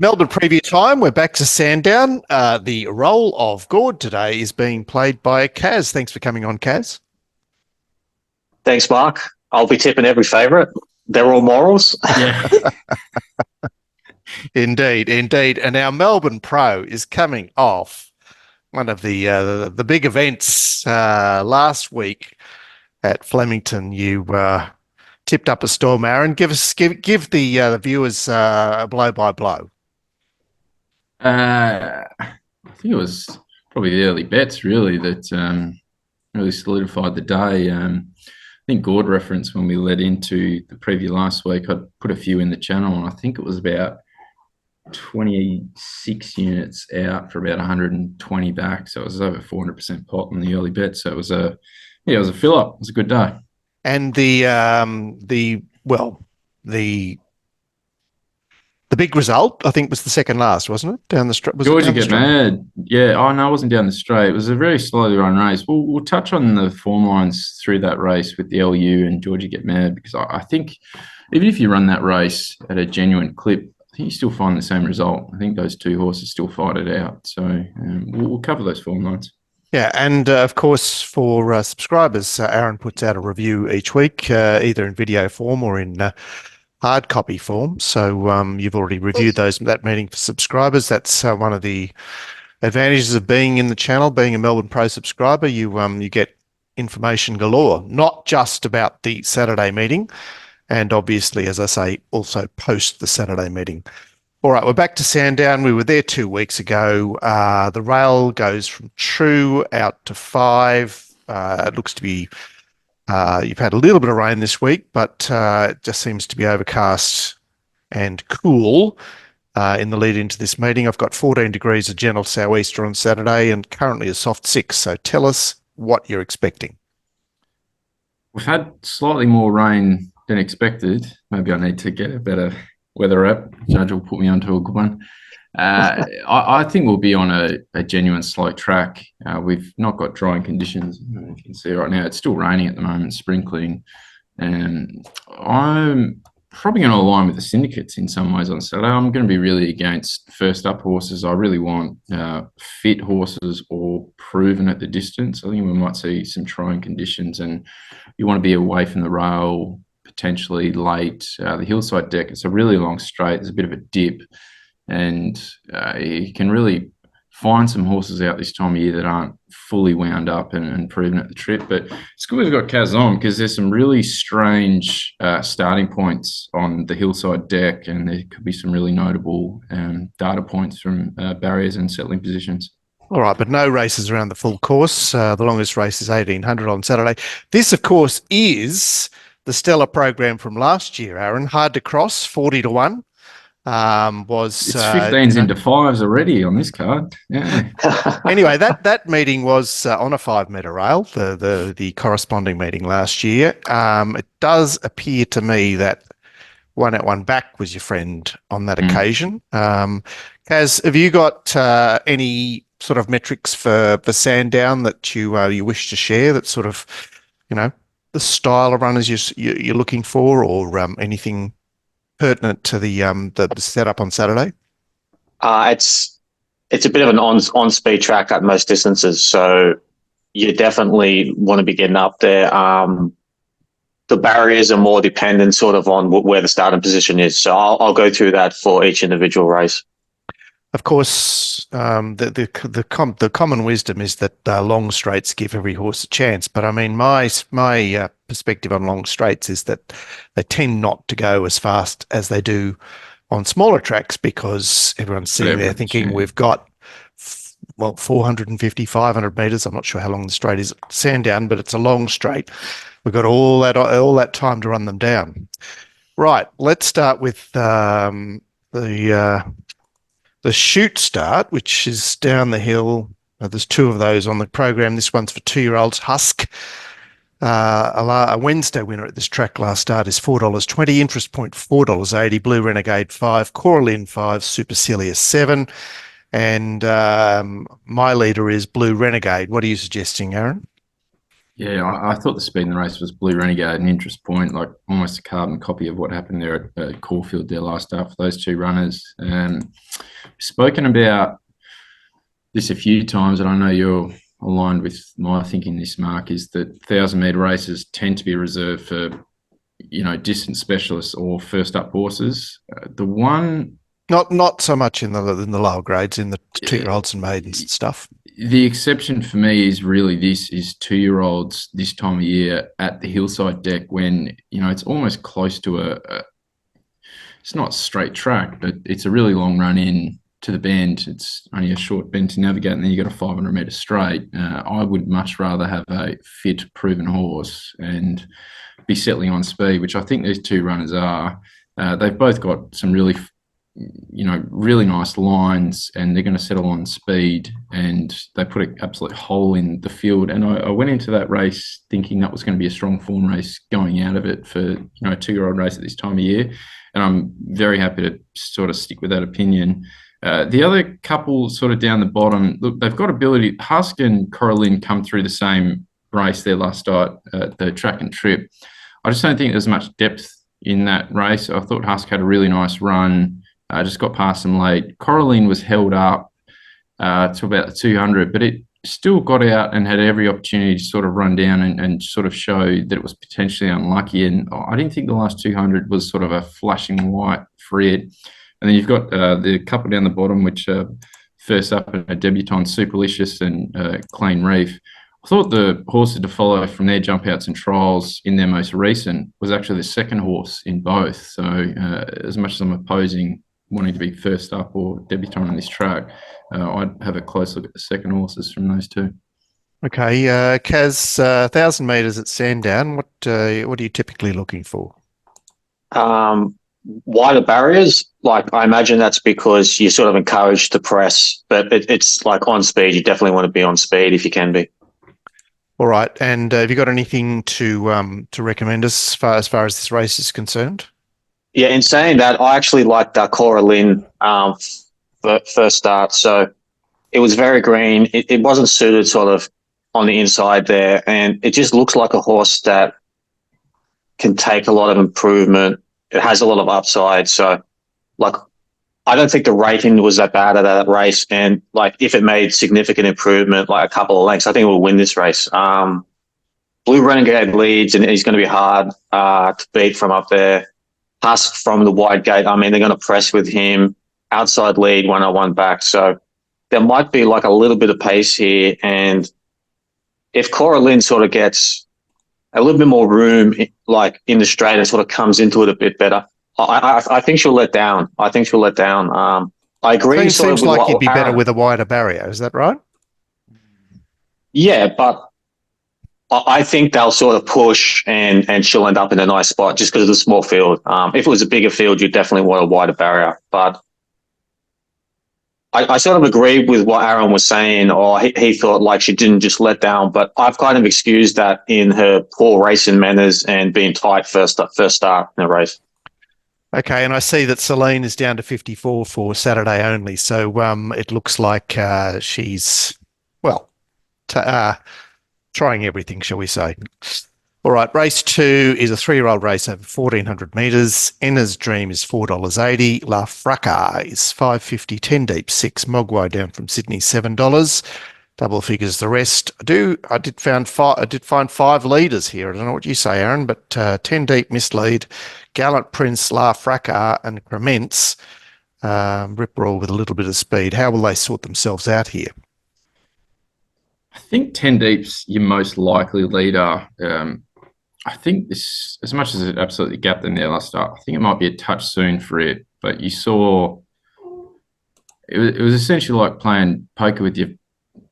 Melbourne preview time. We're back to Sandown. The role of Gord today is being played by Kaz. Thanks for coming on, Kaz. Thanks, Mark. I'll be tipping every favourite. They're all morals. Yeah. Indeed. And our Melbourne Pro is coming off one of the big events last week at Flemington. You tipped up a storm, Aaron. Give the viewers a blow by blow. I think it was probably the early bets really that really solidified the day. I think Gord referenced when we led into the preview last week, I'd put a few in the channel, and I think it was about 26 units out for about 120 back. So it was over 400% pot in the early bet. So it was a fill up. It was a good day. And the big result, I think, was the second last, wasn't it? Down the straight. Georgia get mad. Yeah. Oh, no, it wasn't down the straight. It was a very slowly run race. We'll touch on the form lines through that race with the LU and Georgia get mad, because I think even if you run that race at a genuine clip, I think you still find the same result. I think those two horses still fight it out. So we'll cover those form lines. Yeah, and of course, for subscribers, Aaron puts out a review each week, either in video form or in hard copy form. So you've already reviewed that meeting for subscribers. That's one of the advantages of being in the channel, being a Melbourne Pro subscriber. You get information galore, not just about the Saturday meeting, and obviously, as I say, also post the Saturday meeting. All right, we're back to Sandown. We were there 2 weeks ago. The rail goes from true out to 5. It looks to be you've had a little bit of rain this week, but it just seems to be overcast and cool in the lead into this meeting. I've got 14 degrees of gentle sou'easter on Saturday and currently a soft 6. So tell us what you're expecting. We've had slightly more rain than expected. Maybe I need to get a better weather app. Judge will put me onto a good one. I think we'll be on a genuine slow track. We've not got drying conditions. You can see right now it's still raining at the moment, sprinkling. And I'm probably going to align with the syndicates in some ways on Saturday. I'm going to be really against first up horses. I really want fit horses or proven at the distance. I think we might see some trying conditions, and you want to be away from the rail, potentially late. The hillside deck, it's a really long straight. There's a bit of a dip. And you can really find some horses out this time of year that aren't fully wound up and proven at the trip. But it's good we've got Kaz on, because there's some really strange starting points on the hillside deck, and there could be some really notable data points from barriers and settling positions. All right, but no races around the full course. The longest race is 1800 on Saturday. This, of course, is the stellar program from last year, Aaron. Hard to cross, 40 to 1. It's 15s into 5s already on this card. Yeah. Anyway, that meeting was on a 5-metre rail, the corresponding meeting last year. It does appear to me that 1 out 1 back was your friend on that occasion. Kaz, have you got any sort of metrics for Sandown that you wish to share? That sort of, the style of runners you're looking for, or anything pertinent to the setup on Saturday? It's a bit of an on-speed track at most distances, so you definitely want to be getting up there. The barriers are more dependent sort of on where the starting position is, so I'll go through that for each individual race. Of course, the common wisdom is that long straights give every horse a chance. But I mean, my perspective on long straights is that they tend not to go as fast as they do on smaller tracks, because everyone's sitting there thinking we've got 450, 500 metres. I'm not sure how long the straight is at Sandown, but it's a long straight. We've got all that time to run them down. Right, let's start with the shoot start, which is down the hill. There's 2 of those on the program. This one's for 2-year-olds. Husk, a Wednesday winner at this track last start, is $4.20. Interest point $4.80. Blue Renegade 5. Coraline 5. Supercilious 7. And my leader is Blue Renegade. What are you suggesting, Aaron? Yeah, I thought the speed in the race was Blue Renegade and Interest Point, like almost a carbon copy of what happened there at Caulfield there last start for those two runners. Spoken about this a few times, and I know you're aligned with my thinking this, Mark, is that 1,000-metre races tend to be reserved for, distance specialists or first up horses. The one Not so much in the lower grades, in the 2-year-olds and maidens and stuff. The exception for me is really this is 2-year-olds this time of year at the hillside deck when, it's almost close to it's not straight track, but it's a really long run in to the bend. It's only a short bend to navigate, and then you got a 500-metre straight. I would much rather have a fit, proven horse and be settling on speed, which I think these two runners are. They've both got some really nice lines, and they're going to settle on speed, and they put an absolute hole in the field. And I went into that race thinking that was going to be a strong form race going out of it for, a 2-year-old race at this time of year. And I'm very happy to sort of stick with that opinion. The other couple sort of down the bottom, look, they've got ability. Husk and Coraline come through the same race there last start at the track and trip. I just don't think there's much depth in that race. I thought Husk had a really nice run. I just got past them late. Coraline was held up to about the 200, but it still got out and had every opportunity to sort of run down and sort of show that it was potentially unlucky. And I didn't think the last 200 was sort of a flashing white for it. And then you've got the couple down the bottom, which first up a debutant, Superlicious and Clean Reef. I thought the horses to follow from their jump outs and trials in their most recent was actually the second horse in both. So as much as I'm opposing wanting to be first up or debutant on this track, I'd have a close look at the second horses from those two. Okay, Kaz, 1,000 metres at Sandown. What are you typically looking for? Wider barriers. Like, I imagine that's because you're sort of encouraged to press, but it's like on speed. You definitely want to be on speed if you can be. All right, and have you got anything to recommend us as far as this race is concerned? Yeah, in saying that, I actually liked Cora Lynn first start. So it was very green. It wasn't suited sort of on the inside there, and it just looks like a horse that can take a lot of improvement. It has a lot of upside. So, like, I don't think the rating was that bad at that race. And, like, if it made significant improvement, like a couple of lengths, I think it will win this race. Blue Renegade leads, and he's going to be hard to beat from up there. Husk from the wide gate. I mean, they're going to press with him. Outside lead, 101 back. So there might be like a little bit of pace here. And if Cora Lynn sort of gets a little bit more room, like in the straight, and sort of comes into it a bit better, I think she'll let down. I agree. It seems like you'd be better with a wider barrier. Is that right? Yeah, but I think they'll sort of push and she'll end up in a nice spot just because of the small field. If it was a bigger field, you'd definitely want a wider barrier. But I sort of agree with what Aaron was saying, or he thought like she didn't just let down, but I've kind of excused that in her poor racing manners and being tight first start in the race. Okay, and I see that Celine is down to 54 for Saturday only. So it looks like she's, well, trying everything, shall we say. All right, race 2 is a 3-year-old race over 1,400 metres. Enna's Dream is $4.80. La Fracas is $5.50. 10 deep 6. Mogwai down from Sydney $7. Double figures the rest. I did find 5 leaders here. I don't know what you say, Aaron, but 10 deep mislead. Gallant Prince, La Fracas, and Crements rip roll with a little bit of speed. How will they sort themselves out here? I think 10 deep's your most likely leader. I think this, as much as it absolutely gapped in there last start, I think it might be a touch soon for it. But you saw it was essentially like playing poker with your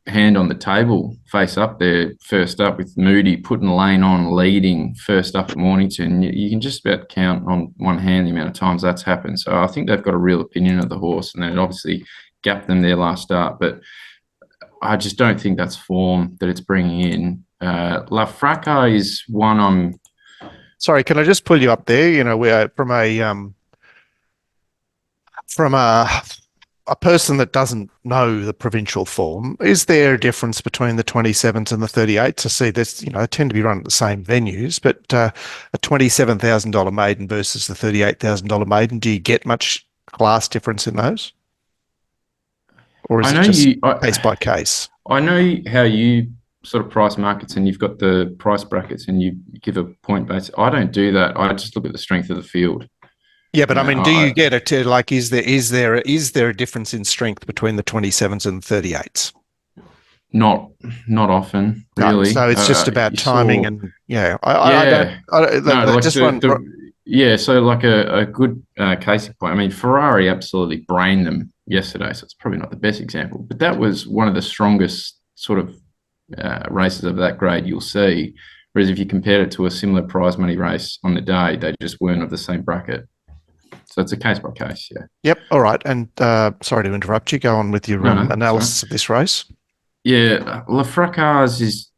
hand on the table, face up there, first up with Moody, putting lane on, leading first up at Mornington. You can just about count on one hand the amount of times that's happened. So I think they've got a real opinion of the horse, and it obviously gapped them there last start. But I just don't think that's form that it's bringing in. La Fracas is one I'm... Sorry, can I just pull you up there? You know, we're from a a person that doesn't know the provincial form, is there a difference between the 27s and the 38s? I see this, they tend to be run at the same venues, but a $27,000 maiden versus the $38,000 maiden, do you get much class difference in those? Or is it just case by case? I know how you sort of price markets, and you've got the price brackets and you give a point base. I don't do that. I just look at the strength of the field. Yeah, but I mean, do you get it to, like, is there a difference in strength between the 27s and the 38s? Not often, really. No, so it's just about timing and So like a good case point. I mean, Ferrari absolutely brained them yesterday, so it's probably not the best example, but that was one of the strongest sort of races of that grade you'll see. Whereas if you compared it to a similar prize money race on the day, they just weren't of the same bracket. So it's a case by case, yeah. Yep. All right. And sorry to interrupt you. Go on with your analysis of this race. Yeah, Lafracaz is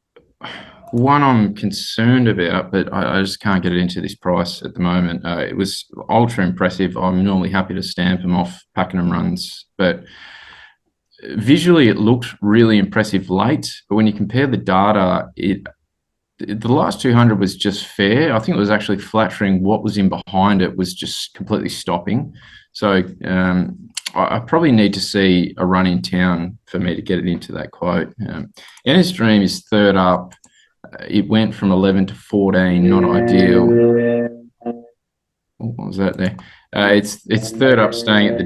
one I'm concerned about, but I just can't get it into this price at the moment. It was ultra impressive. I'm normally happy to stamp him off Pakenham runs, but visually it looked really impressive late. But when you compare the data, the last 200 was just fair. I think it was actually flattering. What was in behind it was just completely stopping. So I probably need to see a run in town for me to get it into that quote. Ennis Dream is third up. It went from 11 to 14, not ideal. What was that there? It's third up, staying at the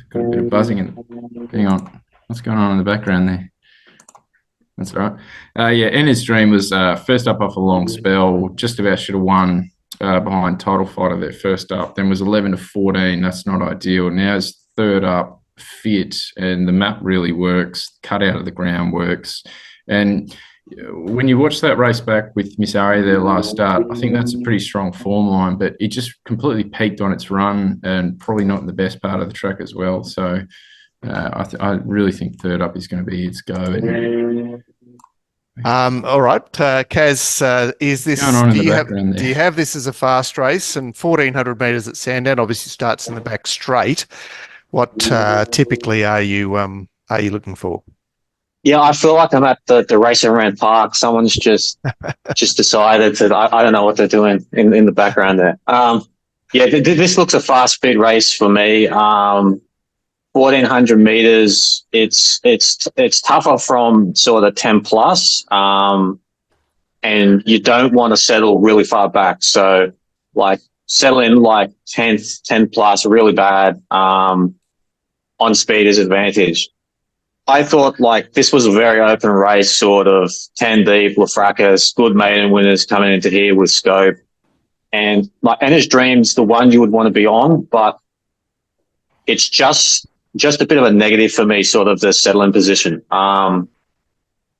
got a bit of buzzing in. Hang on, what's going on in the background there? That's all right. Ennis Dream was first up off a long spell. Just about should have won behind Title Fighter there first up. Then was 11 to 14. That's not ideal. Now it's third up, fit, and the map really works. Cut out of the ground works. And when you watch that race back with Miss Ari there last start, I think that's a pretty strong form line, but it just completely peaked on its run and probably not in the best part of the track as well. So I really think third up is going to be its go. All right, Kaz, is this? Do you have this as a fast race? And 1,400 meters at Sandown obviously starts in the back straight. What typically are you looking for? Yeah, I feel like I'm at the RacingRant Park. Someone's just decided to. I don't know what they're doing in the background there. This looks a fast speed race for me. 1,400 meters. It's tougher from sort of 10 plus, and you don't want to settle really far back. So like settle in like 10 plus, really bad. On speed is advantage. I thought like this was a very open race, sort of 10 deep, Lafracaz, good maiden winners coming into here with scope. And like Ennis Dream's the one you would want to be on, but it's just a bit of a negative for me, sort of the settling position. So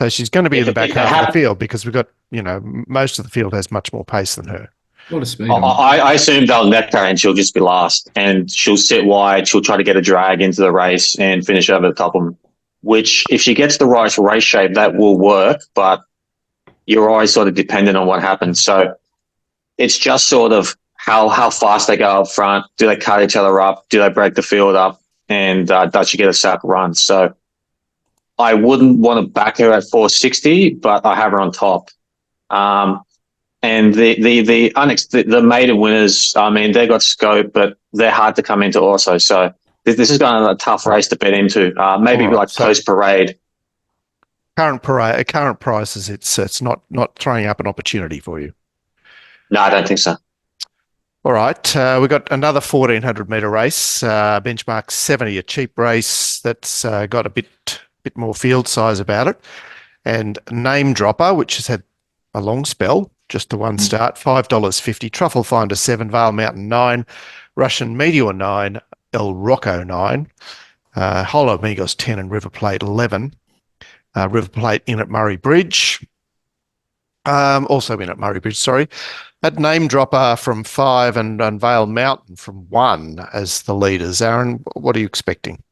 she's going to be in the back half of the field because we've got, most of the field has much more pace than her. A lot of speed. I assume they'll net her and she'll just be last, and she'll sit wide. She'll try to get a drag into the race and finish over the top of them, which if she gets the right race shape, that will work, but you're always sort of dependent on what happens. So it's just sort of how fast they go up front. Do they cut each other up? Do they break the field up? And does she get a sack run? So I wouldn't want to back her at 460, but I have her on top. And the maiden winners, I mean, they got scope, but they're hard to come into also. So this is going to be a tough race to bet into. Maybe right, like post parade. Current prices, it's not throwing up an opportunity for you. No, I don't think so. All right, we've got another 1,400 meter race, benchmark 70, a cheap race that's got a bit more field size about it, and Name Dropper, which has had a long spell, just the one start, $5.50, Truffle Finder 7, Vale Mountain 9, Russian Meteor 9, El Rocco 9, Holo Amigos 10, and River Plate 11. River Plate in at Murray Bridge. Also in at Murray Bridge, sorry. At Name Dropper from 5 and Vale Mountain from 1 as the leaders. Aaron, what are you expecting?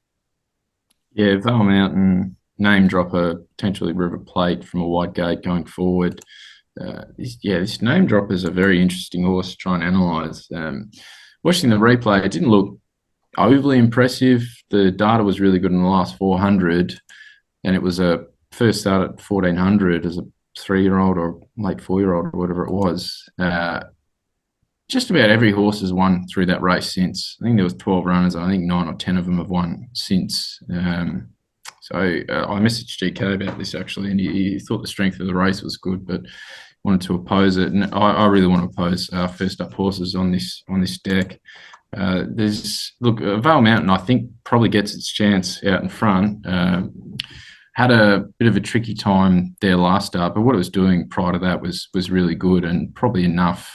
Yeah, Vale Mountain, Name Dropper, potentially River Plate from a wide gate going forward. This Name Dropper is a very interesting horse to try and analyse. Watching the replay, it didn't look overly impressive. The data was really good in the last 400, and it was a first start at 1400 as a 3-year-old or late 4-year-old or whatever it was. Just about every horse has won through that race since. I think there was 12 runners. I think 9 or 10 of them have won since. So I messaged GK about this actually, and he thought the strength of the race was good, but wanted to oppose it. And I really want to oppose first up horses on this deck. Vale Mountain, I think, probably gets its chance out in front. Had a bit of a tricky time there last start, but what it was doing prior to that was really good and probably enough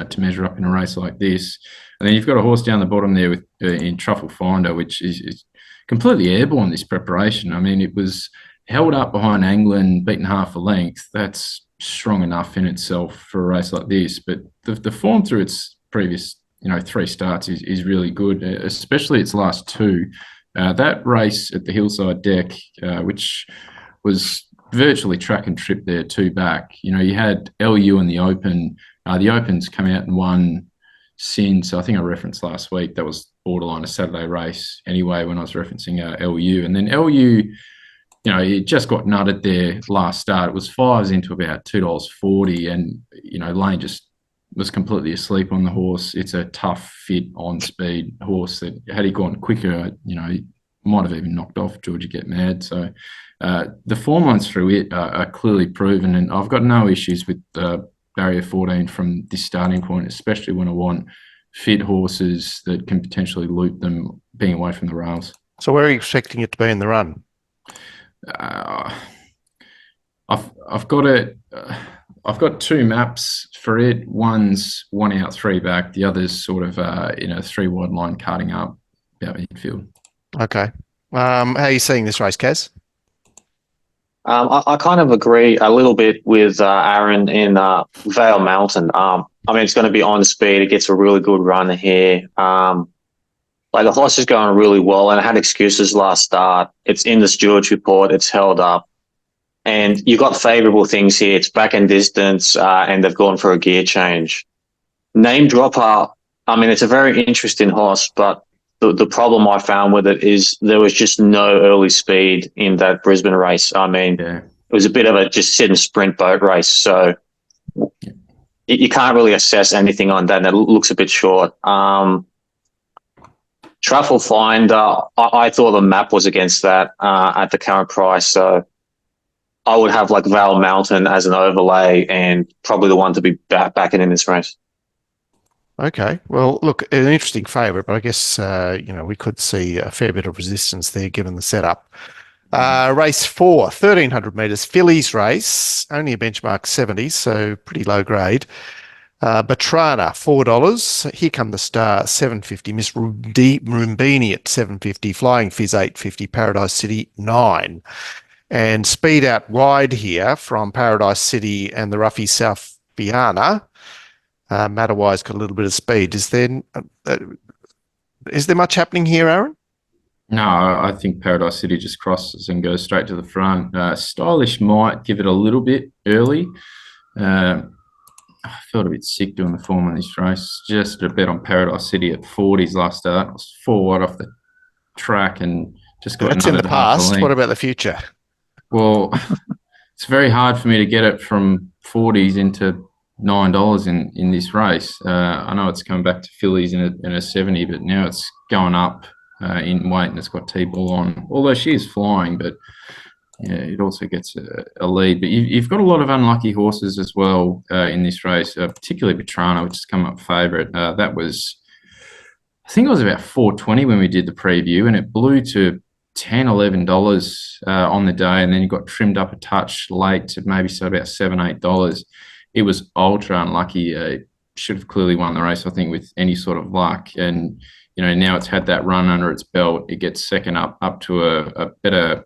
to measure up in a race like this. And then you've got a horse down the bottom there with in Truffle Finder, which is completely airborne this preparation. I mean, it was held up behind Anglin, beaten half a length. That's strong enough in itself for a race like this. But the form through its previous 3 starts is really good, especially its last 2. That race at the Hillside Deck, which was virtually track and trip there, 2 back. You had LU in the Open. The Open's come out and won since, I think I referenced last week, that was borderline a Saturday race anyway when I was referencing LU. And then LU, it just got nutted there last start. It was 5s into about $2.40, and, Lane just was completely asleep on the horse. It's a tough, fit, on-speed horse that had he gone quicker, he might have even knocked off Georgia Get Mad. So the form lines through it are clearly proven, and I've got no issues with barrier 14 from this starting point, especially when I want fit horses that can potentially loop them being away from the rails. So where are you expecting it to be in the run? I've got it. I've got 2 maps for it. One's 1 out, 3 back. The other's sort of in a 3 wide line carting up about midfield. Okay. How are you seeing this race, Kaz? I kind of agree a little bit with Aaron in Vale Mountain. It's going to be on speed. It gets a really good run here. The horse is going really well, and it had excuses last start. It's in the stewards report. It's held up. And you've got favourable things here. It's back in distance, and they've gone for a gear change. Name Dropper, it's a very interesting horse, but the problem I found with it is there was just no early speed in that Brisbane race. It was a bit of a just sit and sprint boat race. So you can't really assess anything on that, and it looks a bit short. Truffle Finder, I thought the map was against that at the current price. So I would have Vale Mountain as an overlay and probably the one to be backing in this race. Okay. Well, look, an interesting favourite, but I guess, we could see a fair bit of resistance there given the setup. Race 4, 1,300 metres, Fillies race, only a benchmark 70, so pretty low grade. Batrana, $4. Here Come the Star, $7.50. Miss Rumbini at $7.50. Flying Fizz, $8.50. Paradise City, $9. And speed out wide here from Paradise City and the roughy South Fiana. Matter-wise got a little bit of speed. Is there much happening here, Aaron? No, I think Paradise City just crosses and goes straight to the front. Stylish might give it a little bit early. I felt a bit sick doing the form on this race. Just a bet on Paradise City at 40s last start. It was 4 wide off the track and just got. That's in the past. What about the future? Well, it's very hard for me to get it from 40s into $9 in this race. I know it's coming back to Fillies in a 70, but now it's going up in weight and it's got T-ball on. Although she is flying, but yeah, it also gets a lead. But you've got a lot of unlucky horses as well in this race, particularly Batrana, which has come up favourite. That was, I think it was about $4.20 when we did the preview, and it blew to $10, $11 on the day, and then it got trimmed up a touch late to maybe about $7, $8. It was ultra unlucky. Should have clearly won the race, I think, with any sort of luck. And, now it's had that run under its belt. It gets second up to a better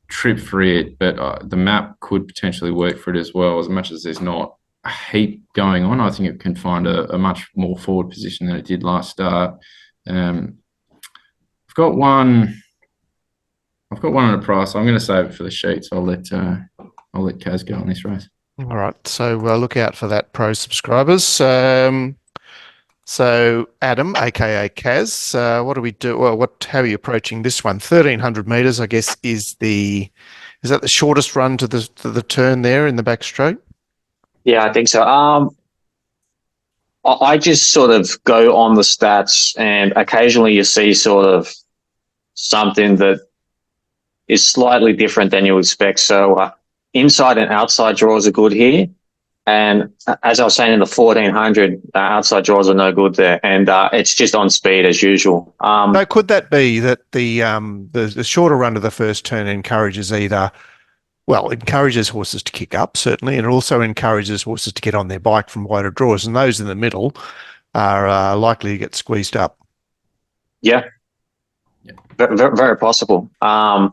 trip for it. But the map could potentially work for it as well. As much as there's not a heap going on, I think it can find a much more forward position than it did last start. I've got one at a price. I'm going to save it for the sheets. I'll let Kaz go on this race. All right. So look out for that, pro subscribers. So Adam, aka Kaz, what do we do? Well, how are you approaching this one? 1,300 meters, I guess, is that the shortest run to the turn there in the backstroke? Yeah, I think so. I just sort of go on the stats, and occasionally you see sort of something that is slightly different than you expect. So inside and outside draws are good here. And as I was saying, in the 1,400, outside draws are no good there. And it's just on speed as usual. So could that be that the shorter run of the first turn encourages encourages horses to kick up, certainly, and it also encourages horses to get on their bike from wider draws, and those in the middle are likely to get squeezed up. Yeah, very, very possible. I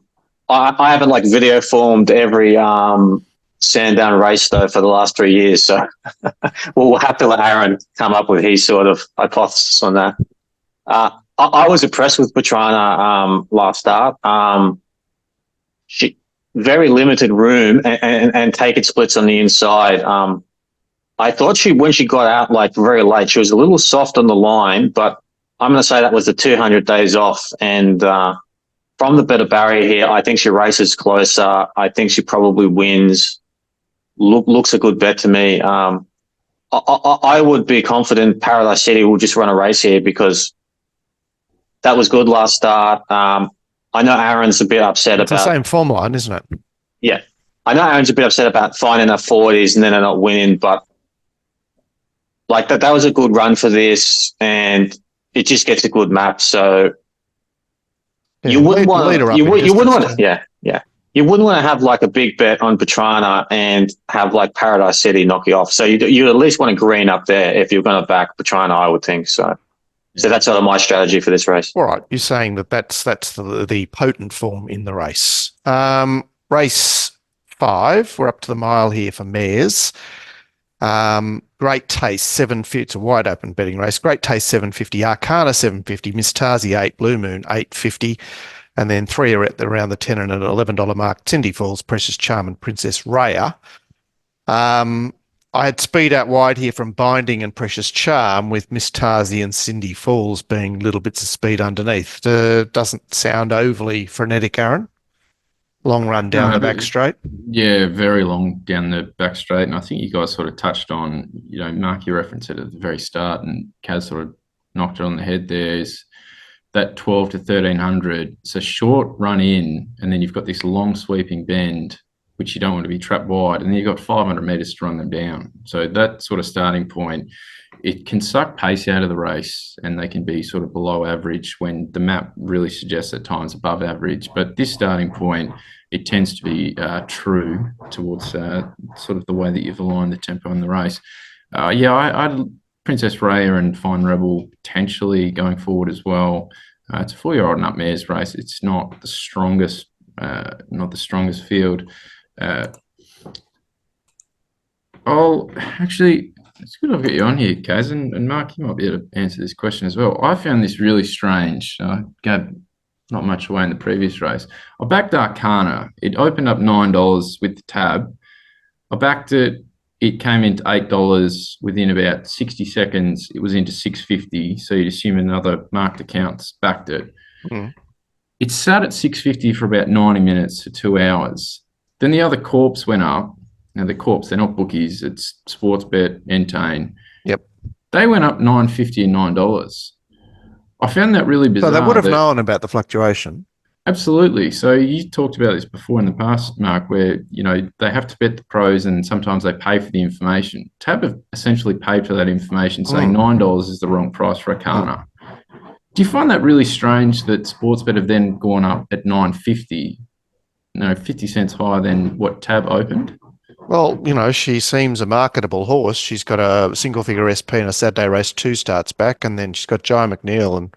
haven't video formed every Sandown race though for the last 3 years, so we'll have to let Aaron come up with his sort of hypothesis on that. I was impressed with Petrana last start. She very limited room and taken splits on the inside. I thought when she got out very late, she was a little soft on the line, but I'm going to say that was the 200 days off. And from the better barrier here, I think she races closer. I think she probably wins. Looks a good bet to me. I would be confident Paradise City will just run a race here because that was good last start. I know Aaron's a bit upset about... It's the same form line, isn't it? Yeah. I know Aaron's a bit upset about finding her 40s and then they're not winning, but that was a good run for this and it just gets a good map. So you wouldn't want to, you wouldn't want to, yeah. You wouldn't want to have a big bet on Petrana and have Paradise City knock you off. So you at least want to green up there if you're going to back Petrana, I would think. So that's sort of my strategy for this race. All right. You're saying that's the potent form in the race. Race 5, we're up to the mile here for mares. Great Taste 750. It's a wide open betting race. Great Taste 750, Arcana 750, Miss Tarzi 8, Blue Moon 850, and then 3 are at around the $10 and $11 mark. Cindy Falls, Precious Charm, and Princess Raya. I had speed out wide here from Binding and Precious Charm, with Miss Tarzi and Cindy Falls being little bits of speed underneath. Doesn't sound overly frenetic, Aaron. Long run down the back straight. Yeah, very long down the back straight. And I think you guys sort of touched on, Mark, you referenced it at the very start, and Kaz sort of knocked it on the head there, is that 12 to 1,300. It's a short run in, and then you've got this long sweeping bend, which you don't want to be trapped wide. And then you've got 500 metres to run them down. So that sort of starting point, it can suck pace out of the race, and they can be sort of below average when the map really suggests at times above average. But this starting point, it tends to be true towards sort of the way that you've aligned the tempo in the race. I'd Princess Raya and Fine Rebel potentially going forward as well. It's a 4-year-old and up mares race. It's not the strongest field. It's good I've got you on here, Kaz, and Mark, you might be able to answer this question as well. I found this really strange. I gave not much away in the previous race. I backed Arcana. It opened up $9 with the tab. I backed it. It came into $8 within about 60 seconds. It was into $6.50. So you'd assume another marked accounts backed it. Mm. It sat at $6.50 for about 90 minutes to 2 hours. Then the other corps went up. Now, the corps, they're not bookies. It's Sportsbet, Entain. Yep. They went up $9.50 and $9. I found that really bizarre. So they would have known about the fluctuation. Absolutely. So you talked about this before in the past, Mark, where, they have to bet the pros and sometimes they pay for the information. Tab have essentially paid for that information, saying $9 is the wrong price for Arcana. Do you find that really strange that Sportsbet have then gone up at $9.50, 50 cents higher than what Tab opened? Well, she seems a marketable horse. She's got a single figure SP and a Saturday race 2 starts back, and then she's got Jai McNeil,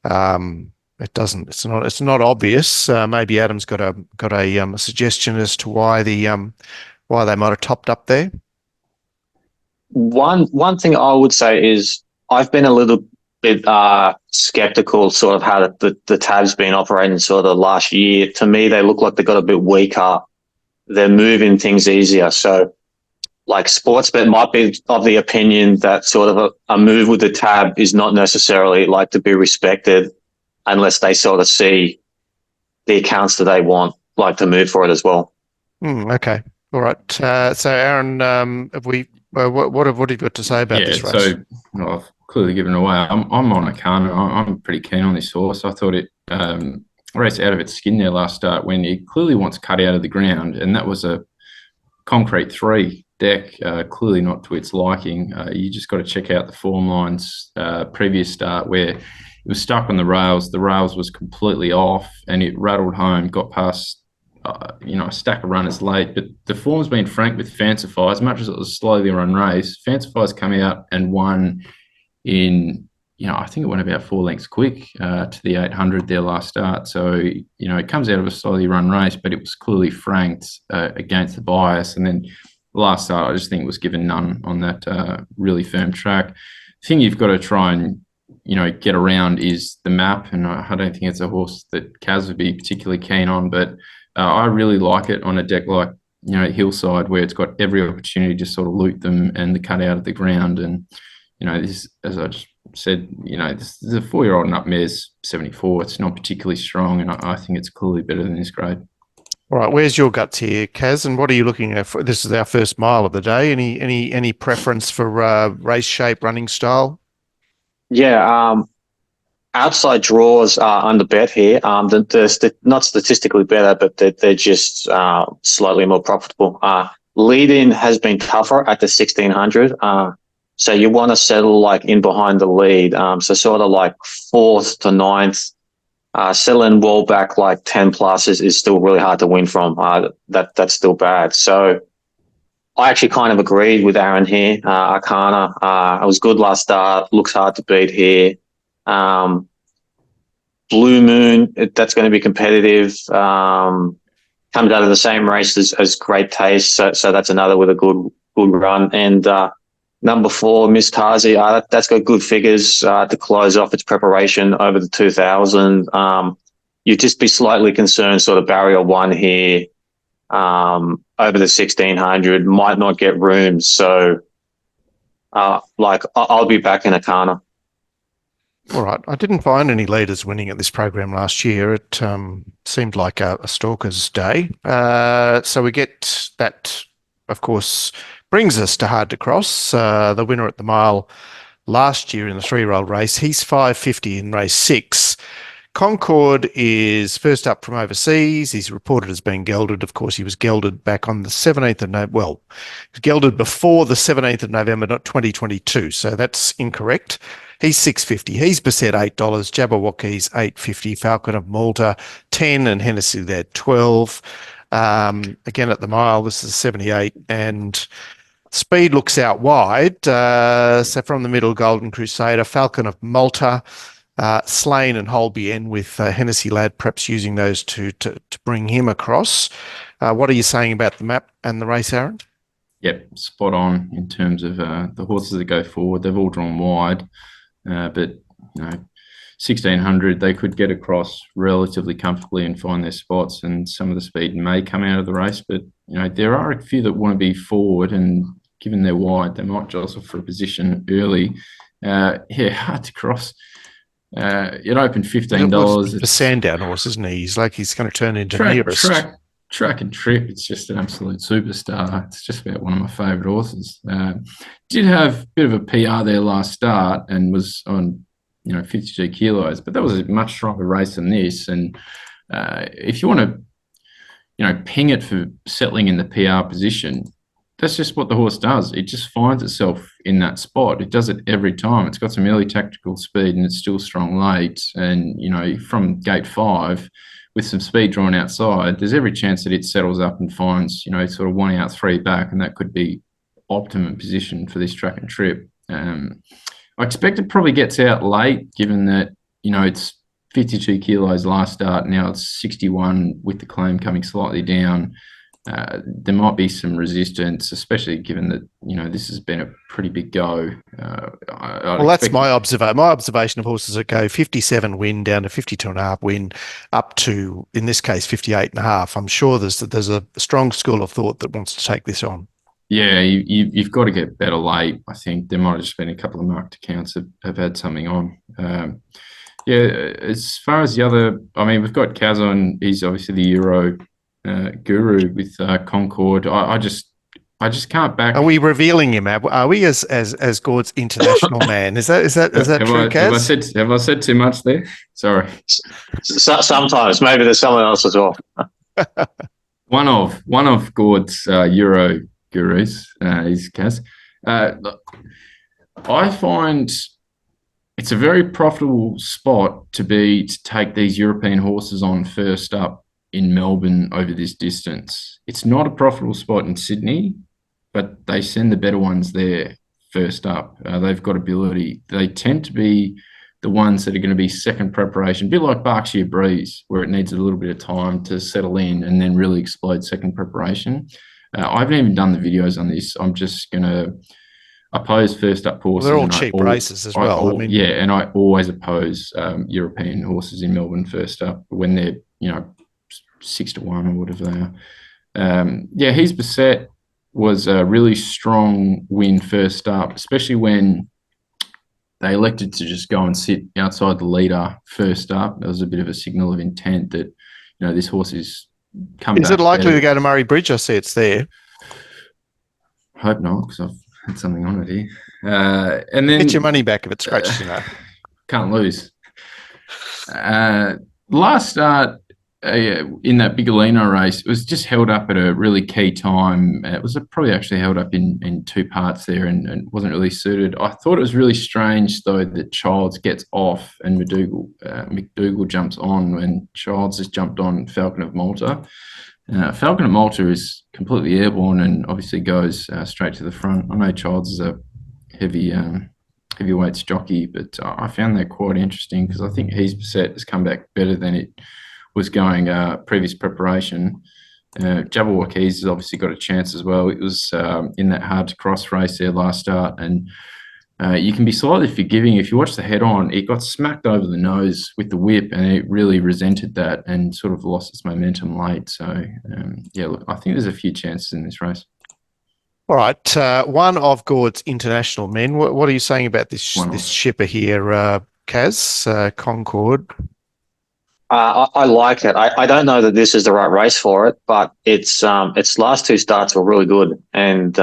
and it's not obvious. Maybe Adam's got a suggestion as to why why they might have topped up there. One thing I would say is I've been a little bit skeptical sort of how the tab's been operating sort of last year. To me, they look like they got a bit weaker. They're moving things easier. So like Sportsbet might be of the opinion that sort of a move with the tab is not necessarily like to be respected unless they sort of see the accounts that they want like to move for it as well. Okay. All right. So Aaron, have we, what have you got to say about this race? So I've clearly given away. I'm on Akana. I'm pretty keen on this horse. I thought it raced out of its skin there last start when it clearly wants cut out of the ground, and that was a concrete 3 deck, clearly not to its liking. You just got to check out the form lines previous start where it was stuck on the rails. The rails was completely off, and it rattled home, got past a stack of runners late. But the form's been frank with Fancify. As much as it was a slowly run race, Fancify's come out and won in, I think it went about 4 lengths quick to the 800 there last start. So, it comes out of a slowly run race, but it was clearly franked against the bias. And then last start, I just think it was given none on that really firm track. The thing you've got to try and, get around is the map. And I don't think it's a horse that Kaz would be particularly keen on, but I really like it on a deck like, Hillside, where it's got every opportunity to sort of loot them and the cut out of the ground. And, this, as I just said, this is a 4-year-old and up mare's 74. It's not particularly strong, and I think it's clearly better than this grade. All right, where's your guts here, Kaz? And what are you looking at? This is our first mile of the day. Any preference for race shape, running style? Yeah, outside draws are under bet here. They're not statistically better, but they're just slightly more profitable. Lead-in has been tougher at the 1600. So you want to settle like in behind the lead. So sort of like 4th to 9th. Settling well back like 10 plus is still really hard to win from. That's still bad. So I actually kind of agreed with Aaron here. Arcana, it was good last start. Looks hard to beat here. Blue Moon, that's going to be competitive. Comes out of the same race as Great Taste. So that's another with a good run. And number 4, Miss Tazi, that's got good figures to close off its preparation over the 2000. You'd just be slightly concerned sort of barrier 1 here over the 1600 might not get room. So I'll be back in Akana. All right. I didn't find any leaders winning at this program last year. It seemed like a stalker's day. So we get that, of course, brings us to Hard to Cross, the winner at the mile last year in the 3-year-old race. He's 550 in race 6. Concord is first up from overseas. He's reported as being gelded. Of course, he was gelded back on the 17th of November. Well, he was gelded before the 17th of November, not 2022. So that's incorrect. He's 650. He's beset $8. Jabberwocky's $8.50. Falcon of Malta 10, and Hennessy there 12. Again at the mile, this is 78, and speed looks out wide. So from the middle, Golden Crusader, Falcon of Malta, Slane and Holbein with Hennessy Lad, perhaps using those to bring him across. What are you saying about the map and the race, Aaron? Yep, spot on in terms of the horses that go forward. They've all drawn wide, but 1600 they could get across relatively comfortably and find their spots, and some of the speed may come out of the race. But there are a few that want to be forward, and given they're wide, they might jostle for a position early. Hard to cross. It opened $15. The Sandown horse, isn't he? He's going to turn into nearest. Track and Trip. It's just an absolute superstar. It's just about one of my favourite horses. Did have a bit of a PR there last start and was on 52 kilos, but that was a much stronger race than this. And if you want to ping it for settling in the PR position, that's just what the horse does. It just finds itself in that spot. It does it every time. It's got some early tactical speed, and it's still strong late. And, from gate 5, with some speed drawn outside, there's every chance that it settles up and finds, sort of 1 out, 3 back, and that could be optimum position for this Track and Trip. I expect it probably gets out late, given that, it's 52 kilos last start. Now it's 61 with the claim coming slightly down. There might be some resistance, especially given that, this has been a pretty big go. That's my observation. My observation of horses that go 57 win down to 52.5 win up to, in this case, 58.5. I'm sure there's a strong school of thought that wants to take this on. Yeah, you've got to get better late. I think there might have just been a couple of marked accounts that have had something on. Yeah, as far as the other, I mean, we've got Kaz on. He's obviously the Euro guru with Concord. I just can't back. Are we revealing him? Are we as Gord's international man? Is that true, Kaz? Have I said too much there? Sorry. Sometimes maybe there's someone else as well. One of Gord's Euro gurus is Kaz. I find it's a very profitable spot to take these European horses on first up in Melbourne over this distance. It's not a profitable spot in Sydney, but they send the better ones there first up. They've got ability. They tend to be the ones that are going to be second preparation, a bit like Berkshire Breeze, where it needs a little bit of time to settle in and then really explode second preparation. I haven't even done the videos on this. I'm just going to oppose first up horses. They're all cheap races as well. And I always oppose European horses in Melbourne first up when they're 6-1 or whatever they are. He's beset was a really strong win first up, especially when they elected to just go and sit outside the leader first up. That was a bit of a signal of intent that this horse is coming. Is it likely to go to Murray Bridge? I see it's there. I hope not, because I've had something on it here. And then get your money back if it scratches. Can't lose. Last start in that Bigolino race, it was just held up at a really key time. It was probably actually held up in two parts there and wasn't really suited. I thought it was really strange, though, that Childs gets off and McDougall jumps on when Childs has jumped on Falcon of Malta. Falcon of Malta is completely airborne and obviously goes straight to the front. I know Childs is a heavyweights jockey, but I found that quite interesting because I think his set has come back better than it was going previous preparation. Jabberwockies has obviously got a chance as well. It was in that hard to cross race there last start, and you can be slightly forgiving if you watch the head on. It got smacked over the nose with the whip, and it really resented that and sort of lost its momentum late. So look, I think there's a few chances in this race. All right, one of Gord's international men. What are you saying about this shipper here, Kaz, Concord? I like it. I don't know that this is the right race for it, but its last two starts were really good, and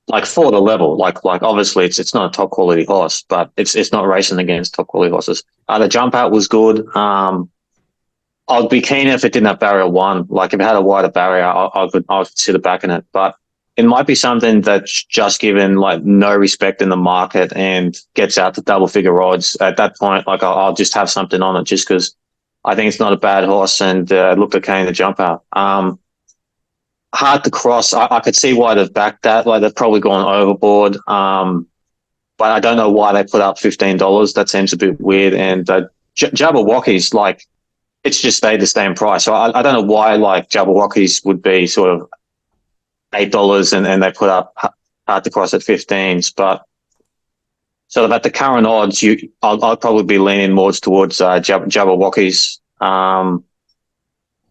like for the level, like obviously it's not a top quality horse, but it's not racing against top quality horses. The jump out was good. I'd be keen if it didn't have barrier one. Like if it had a wider barrier, I would consider backing it, but it might be something that's just given like no respect in the market and gets out to double figure odds. At that point, like I'll just have something on it just because I think it's not a bad horse and it looked okay in the jump out. Hard to cross. I could see why they've backed that. Like they've probably gone overboard. But I don't know why they put up $15. That seems a bit weird. And Jabberwockies, like it's just stayed the same price. So I don't know why like Jabberwockies would be sort of $8 and they put up hard to cross at 15s. But sort of at the current odds, I'd probably be leaning more towards Jabberwockies.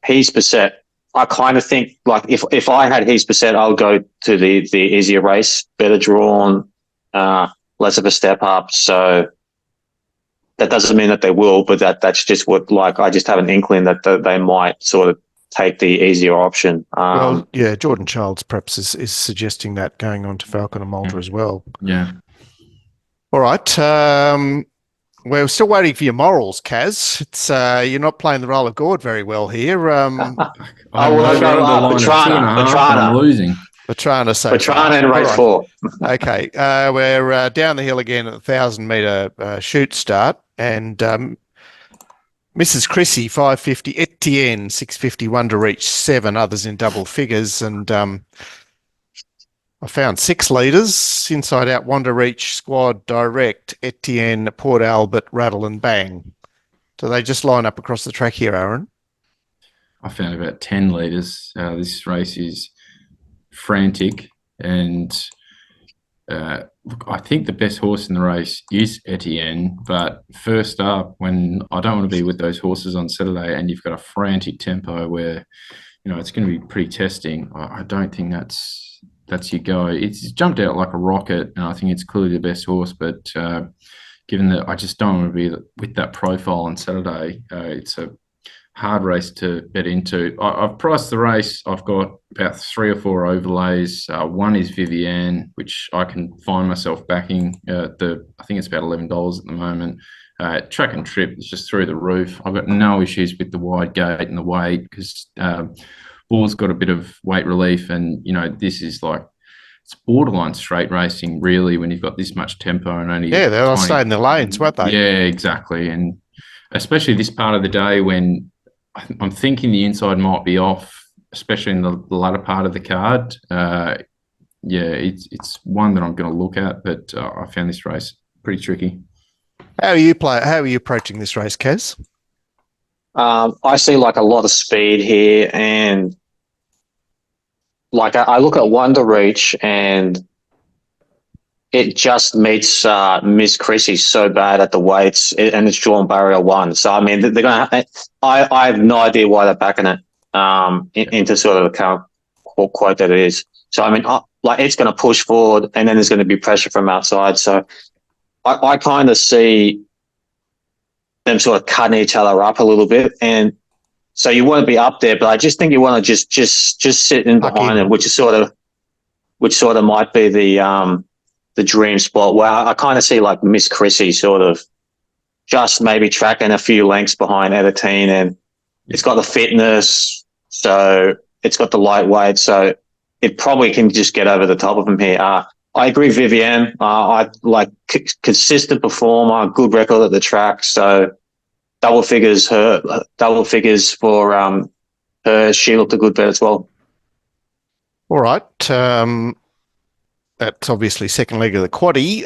He's beset. I kind of think like if I had his beset, I'll go to the easier race, better drawn, less of a step up. So that doesn't mean that they will, but that's just what like I just have an inkling that they might sort of take the easier option. Jordan Childs perhaps is suggesting that going on to Falcon and Malta as well. Yeah. All right. We're still waiting for your morals, Kaz. It's you're not playing the role of Gord very well here. Patrana. I'm losing. Patrana, so Patrana in race 4. Okay. We're down the hill again at the 1,000-meter shoot start, and Mrs. Chrissy 550, Etienne 651 to reach 7, others in double figures, and I found 6 leaders, Inside Out, Wanda Reach, Squad, Direct, Etienne, Port Albert, Rattle and Bang. Do they just line up across the track here, Aaron? I found about 10 leaders. This race is frantic, and look, I think the best horse in the race is Etienne, but first up, when I don't want to be with those horses on Saturday and you've got a frantic tempo where, it's going to be pretty testing, I don't think that's that's your go. It's jumped out like a rocket, and I think it's clearly the best horse. But given that I just don't want to be with that profile on Saturday, it's a hard race to bet into. I've priced the race. I've got about 3 or 4 overlays. One is Vivienne, which I can find myself backing. I think it's about $11 at the moment. Track and Trip is just through the roof. I've got no issues with the wide gate and the weight because Bull's got a bit of weight relief, and this is like it's borderline straight racing really when you've got this much tempo and only Yeah, they'll stay in the lanes, won't they? Yeah, exactly, and especially this part of the day when I'm thinking the inside might be off, especially in the latter part of the card. It's one that I'm going to look at, but I found this race pretty tricky. How are you approaching this race, Kaz? I see like a lot of speed here, and like I look at Wonder Reach, and it just meets Miss Chrissy so bad at the weights, and it's drawn barrier 1. So I mean, they're gonna. I have no idea why they're backing it into sort of the current quote that it is. So I mean, it's going to push forward, and then there's going to be pressure from outside. So I kind of see them sort of cutting each other up a little bit, and so you want to be up there, but I just think you want to just sit in behind them, which sort of might be the dream spot where I kind of see like Miss Chrissy sort of just maybe tracking a few lengths behind Editine, and it's got the fitness, so it's got the lightweight, so it probably can just get over the top of them here. I agree, Vivienne. I like consistent performer, good record at the track. So double figures for her. She looked a good bet as well. All right. That's obviously second leg of the quaddie.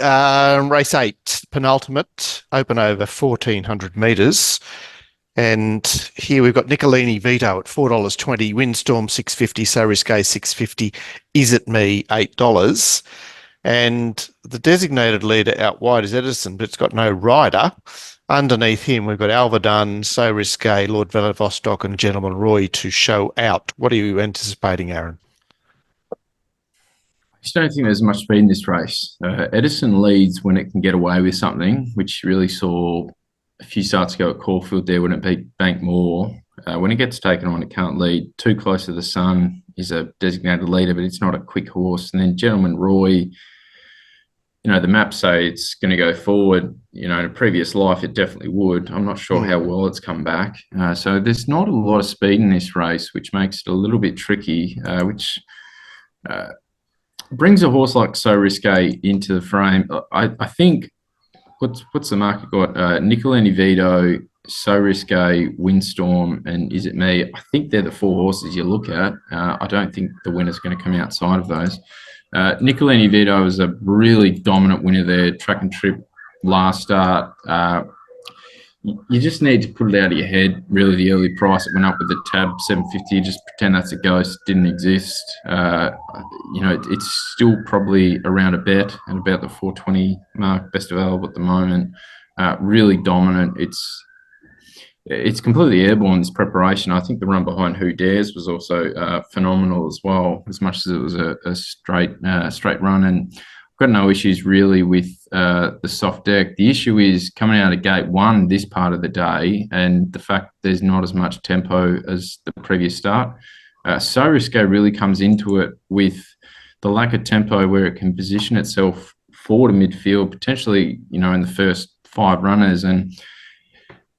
Race 8, penultimate, open over 1,400 metres. And here we've got Nicolini Vito at $4.20, Windstorm $6.50, So Risque $6.50, Is It Me $8. And the designated leader out wide is Edison, but it's got no rider. Underneath him, we've got Alvadun, So Risque, Lord Vladivostok, and Gentleman Roy to show out. What are you anticipating, Aaron? I just don't think there's much speed in this race. Edison leads when it can get away with something, which you really saw a few starts ago at Caulfield there when it beat Bankmore. When it gets taken on, it can't lead. Too Close to the Sun is a designated leader, but it's not a quick horse. And then Gentleman Roy, the maps say it's going to go forward. In a previous life, it definitely would. I'm not sure how well it's come back. So there's not a lot of speed in this race, which makes it a little bit tricky, which brings a horse like So Risque into the frame. I think, what's the market got? Nicolini Vito, So Risque, Windstorm, and Is It Me? I think they're the 4 horses you look at. I don't think the winner's going to come outside of those. Nicolini Vito was a really dominant winner there, Track and Trip last start. You just need to put it out of your head, really, the early price. It went up with the tab, $7.50. Just pretend that's a ghost, didn't exist. It's still probably around a bet at about the 420 mark, best available at the moment. Really dominant. It's completely airborne, this preparation. I think the run behind Who Dares was also phenomenal as well, as much as it was a straight run. And I've got no issues really with the soft deck. The issue is coming out of gate 1 this part of the day, and the fact there's not as much tempo as the previous start. So Risque really comes into it with the lack of tempo where it can position itself forward to midfield, potentially, in the first 5 runners. And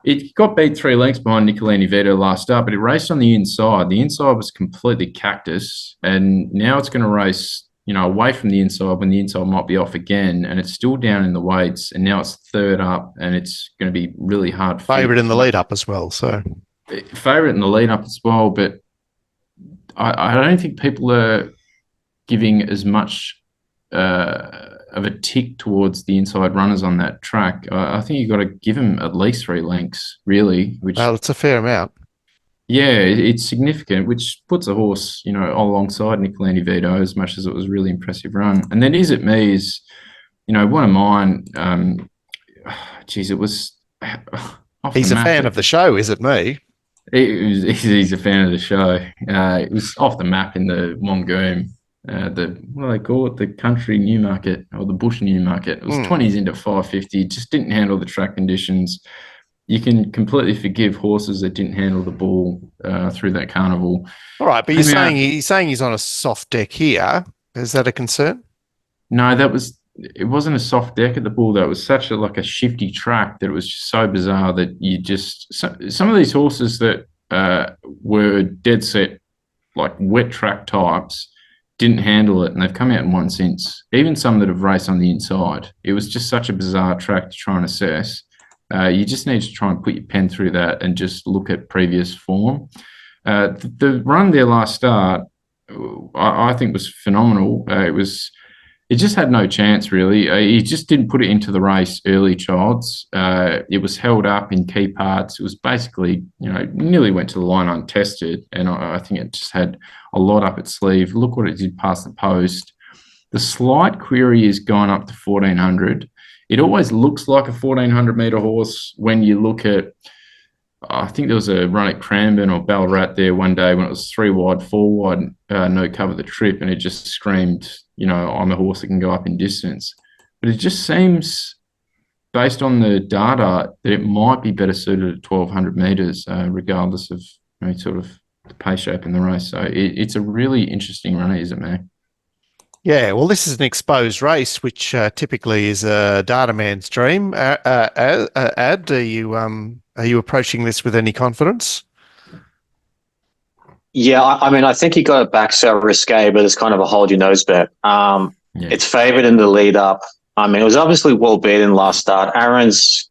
it got beat 3 lengths behind Nicolini Vito last start, but it raced on the inside. The inside was completely cactus, and now it's going to race, away from the inside when the inside might be off again, and it's still down in the weights, and now it's 3rd up, and it's going to be really hard. Favourite in the lead up as well, so. Favourite in the lead up as well, but I don't think people are giving as much of a tick towards the inside runners on that track. I think you've got to give them at least 3 lengths, really. Well, it's a fair amount. Yeah, it's significant, which puts a horse, alongside Nicolini Vito, as much as it was a really impressive run. And then Is It Me is, one of mine. It was. He's a fan of the show, Is It Me? He's a fan of the show. It was off the map in the Mongoom. what do they call it? The country Newmarket or the bush Newmarket. It was 20s into 550. Just didn't handle the track conditions. You can completely forgive horses that didn't handle the ball through that carnival. All right, but you're saying he's on a soft deck here. Is that a concern? No, it wasn't a soft deck at the Bull, though. It was such a shifty track that it was just so bizarre that some of these horses that were dead set, like wet track types, didn't handle it, and they've come out and won since. Even some that have raced on the inside. It was just such a bizarre track to try and assess. You just need to try and put your pen through that and just look at previous form. The run there last start, I think, was phenomenal. It just had no chance, really. He just didn't put it into the race early, Childs. It was held up in key parts. It was basically, nearly went to the line untested, and I think it just had a lot up its sleeve. Look what it did past the post. The slight query is going up to 1,400. It always looks like a 1,400-metre horse when you look at, I think there was a run at Cranbourne or Ballarat there one day when it was 3 wide, 4 wide, no cover the trip, and it just screamed, I'm a horse that can go up in distance. But it just seems, based on the data, that it might be better suited at 1,200 metres, regardless of sort of the pace shape in the race. So it's a really interesting run, isn't it, man? Yeah, well, this is an exposed race, which typically is a data man's dream. Ad, are you approaching this with any confidence? Yeah, I think he got it back so risque, but it's kind of a hold your nose bet. It's favoured in the lead up. It was obviously well beaten last start. Aaron's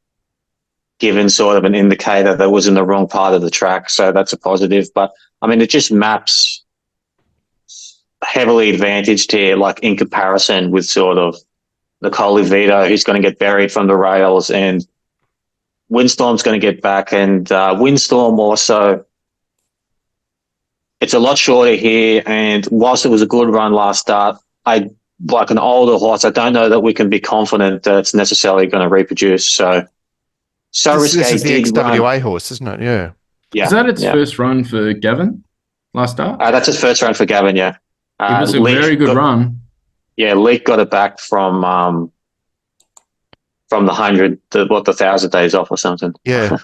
given sort of an indicator that was in the wrong part of the track, so that's a positive. But it just maps heavily advantaged here, like in comparison with sort of Nicole Vito, who's going to get buried from the rails, and Windstorm's going to get back, and Windstorm also. It's a lot shorter here, and whilst it was a good run last start, I like an older horse. I don't know that we can be confident that it's necessarily going to reproduce. So this is the XWA horse, isn't it? Yeah. Is that its first run for Gavin last start? That's his first run for Gavin. Yeah. It was a very good run. Yeah, Leek got it back from the 100, the 1,000 days off or something. Yeah,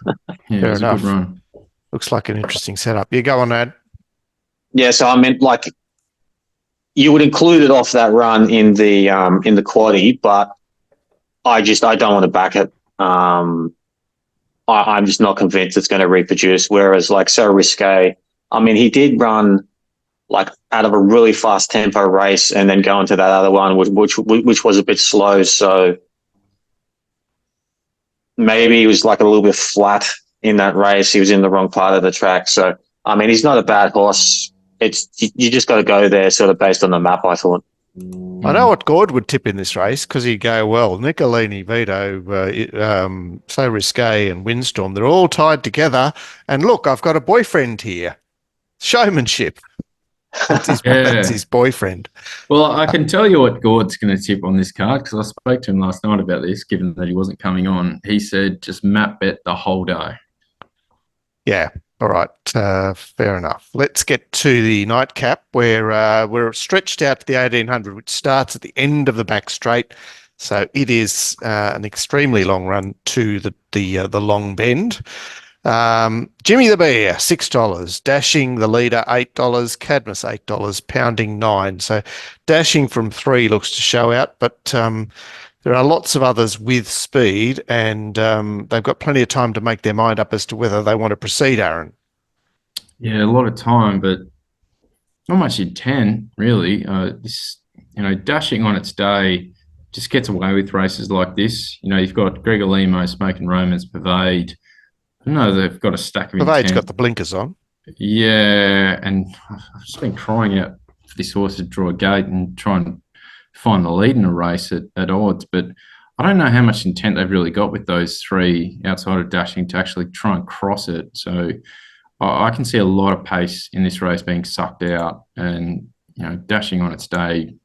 fair enough. A good run. Looks like an interesting setup. You go on, Ad. Yeah, so you would include it off that run in the quaddie, but I don't want to back it. I'm just not convinced it's going to reproduce. Whereas so risque, he did run out of a really fast tempo race and then go into that other one, which was a bit slow. So maybe he was a little bit flat in that race. He was in the wrong part of the track. So he's not a bad horse. You just got to go there sort of based on the map, I thought. I know what Gord would tip in this race because he'd go, well, Nicolini, Vito, So Risque and Windstorm, they're all tied together. And look, I've got a boyfriend here. Showmanship. That's his boyfriend. Well, I can tell you what Gord's going to tip on this card because I spoke to him last night about this, given that he wasn't coming on. He said just map bet the whole day. Yeah. All right, fair enough. Let's get to the nightcap where we're stretched out to the 1800, which starts at the end of the back straight. So it is an extremely long run to the long bend. Jimmy the Bear, $6. Dashing the leader, $8. Cadmus, $8. Pounding, $9. So Dashing from 3 looks to show out, but there are lots of others with speed, and they've got plenty of time to make their mind up as to whether they want to proceed, Aaron. Yeah, a lot of time, but not much intent, really. Dashing on its day just gets away with races like this. You've got Gregor Limo, Smoking Romance, Pervade. I know they've got a stack of Pervade's got the blinkers on. Yeah, and I've just been crying out for this horse to draw a gate and try and find the lead in a race at odds, but I don't know how much intent they've really got with those 3 outside of Dashing to actually try and cross it. So I can see a lot of pace in this race being sucked out, and Dashing on its day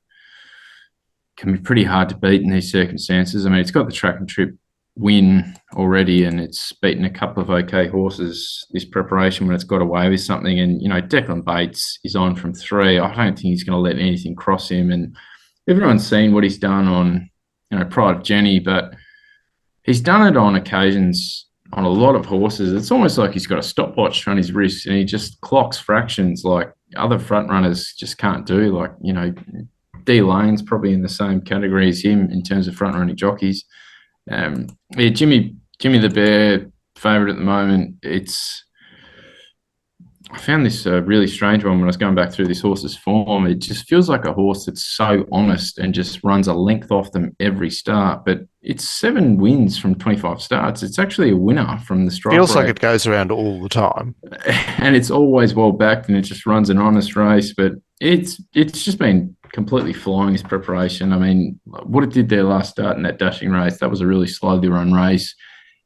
can be pretty hard to beat in these circumstances. It's got the track and trip win already, and it's beaten a couple of okay horses this preparation when it's got away with something. And, you know, Declan Bates is on from 3. I don't think he's going to let anything cross him. And everyone's seen what he's done on, you know, Pride of Jenny, but he's done it on occasions on a lot of horses. It's almost like he's got a stopwatch on his wrist and he just clocks fractions like other front runners just can't do. Like, you know, D Lane's probably in the same category as him in terms of front running jockeys. Yeah, Jimmy the Bear, favourite at the moment. I found this a really strange one when I was going back through this horse's form. It just feels like a horse that's so honest and just runs a length off them every start. But it's 7 wins from 25 starts. It's actually a winner from the strike Feels like rate. it goes around all the time. And it's always well backed and it just runs an honest race. But it's just been completely flying his preparation. I mean, what it did there last start in that dashing race, that was a really slowly run race.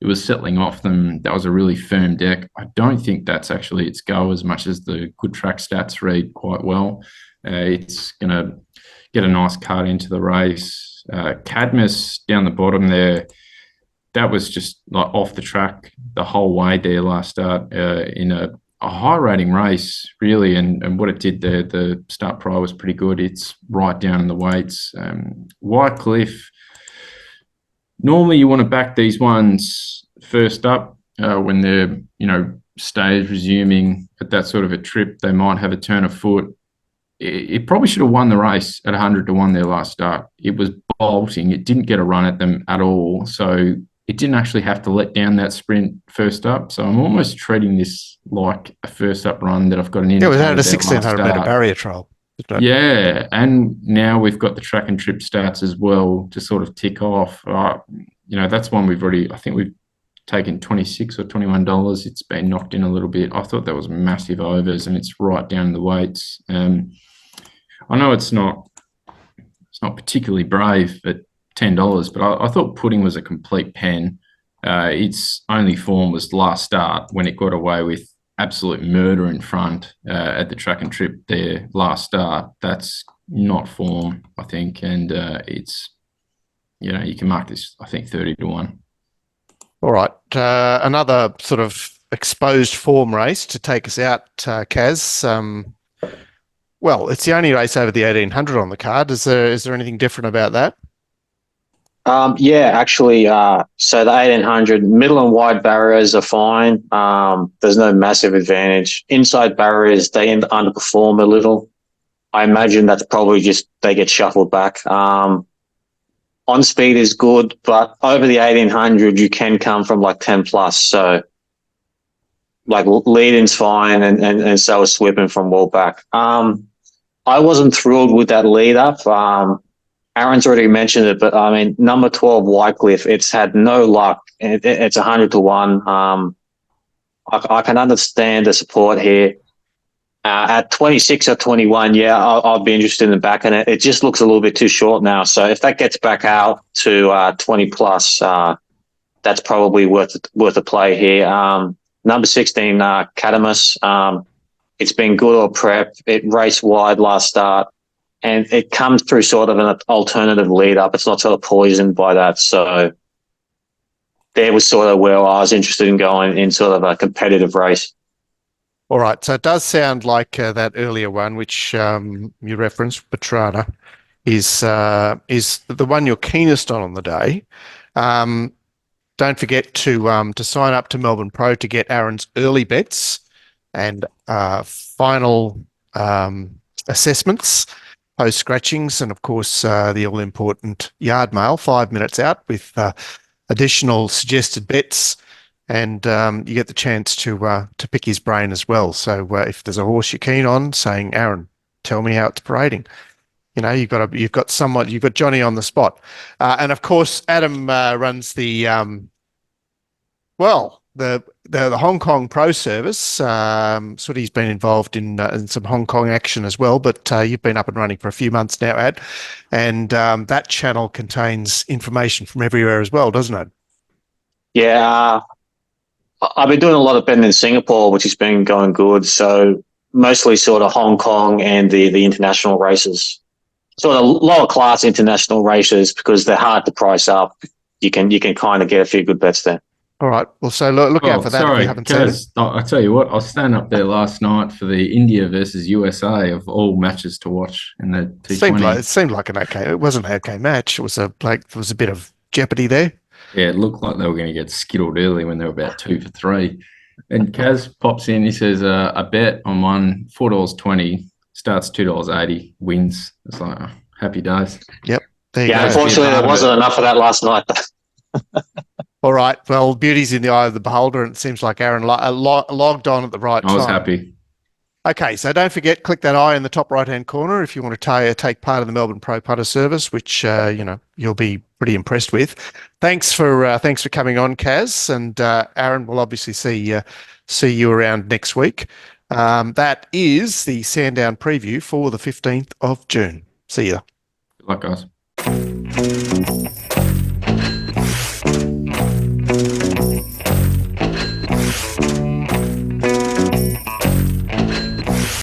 It was settling off them. That was a really firm deck. I don't think that's actually its go as much as the good track stats read quite well. It's going to get a nice cut into the race. Cadmus down the bottom there, that was just like off the track the whole way there last start in a high rating race, really. And what it did there, the start prior was pretty good. It's right down in the weights. Wycliffe, normally you want to back these ones first up when they're, you know, stage resuming at that sort of a trip. They might have a turn of foot. It probably should have won the race at 100 to 1 their last start. It was bolting. It didn't get a run at them at all. So it didn't actually have to let down that sprint first up. So I'm almost treating this like a first up run that I've got an indicator. Yeah, it was at a 1,600 metre barrier trial. Yeah, and now we've got the track and trip stats as well to sort of tick off. You know, that's one I think we've taken $26 or $21. It's been knocked in a little bit. I thought that was massive overs, and it's right down in the weights. I know it's not particularly brave at $10, but I thought Pudding was a complete pen. Its only form was last start when it got away with absolute murder in front at the track and trip there last start. That's not form, I think, and it's, you know, you can mark this, I think, 30 to 1. All right, another sort of exposed form race to take us out, Kaz. Well, it's the only race over the 1,800 on the card. Is there anything different about that? Yeah, actually, so the 1,800 middle and wide barriers are fine. There's no massive advantage. Inside barriers, they underperform a little. I imagine that's probably just they get shuffled back. On speed is good, but over the 1,800, you can come from like 10 plus. So like lead-in's fine, and so is sweeping from well back. I wasn't thrilled with that lead up. Aaron's already mentioned it, but I mean, number 12, Wycliffe, it's had no luck. It's 100 to 1. I can understand the support here. At 26 or 21, yeah, I'll be interested in backing it. It just looks a little bit too short now. So if that gets back out to 20 plus, that's probably worth a play here. Number 16, Catamus. It's been good or prep. It raced wide last start, and it comes through sort of an alternative lead up. It's not sort of poisoned by that. So there was sort of where I was interested in going in sort of a competitive race. All right, so it does sound like that earlier one, which you referenced, Petrana, is the one you're keenest on the day. Don't forget to sign up to Melbourne Pro to get Aaron's early bets and final assessments, post scratchings, and of course the all-important yard mail 5 minutes out with additional suggested bets. And you get the chance to pick his brain as well. So if there's a horse you're keen on, saying, Aaron, tell me how it's parading. You know, you've got Johnny on the spot. And of course, Adam runs the Hong Kong Pro Service. Sooty's been involved in some Hong Kong action as well, but you've been up and running for a few months now, Ad. And that channel contains information from everywhere as well, doesn't it? Yeah. I've been doing a lot of betting in Singapore, which has been going good. So mostly sort of Hong Kong and the international races, sort of lower class international races, because they're hard to price up. you can kind of get a few good bets there. All right. Well, so look out for that if you haven't seen it. Kaz, I tell you what, I was standing up there last night for the India versus USA of all matches to watch in the T20. It seemed like an okay. It wasn't an okay match. It was there was a bit of jeopardy there. Yeah, it looked like they were going to get skittled early when they were about 2 for 3. And Kaz pops in. He says, "A bet on one $4.20 starts $2.80, wins." It's like happy days. Yep. There you go. Unfortunately, there wasn't enough of that last night. All right. Well, beauty's in the eye of the beholder, and it seems like Aaron logged on at the right time. I was happy. Okay, so don't forget, click that eye in the top right-hand corner if you want to take part in the Melbourne Pro Punter service, which you'll be pretty impressed with. Thanks for coming on, Kaz, and Aaron. We'll obviously see you around next week. That is the Sandown preview for the 15th of June. See you. Good luck, guys.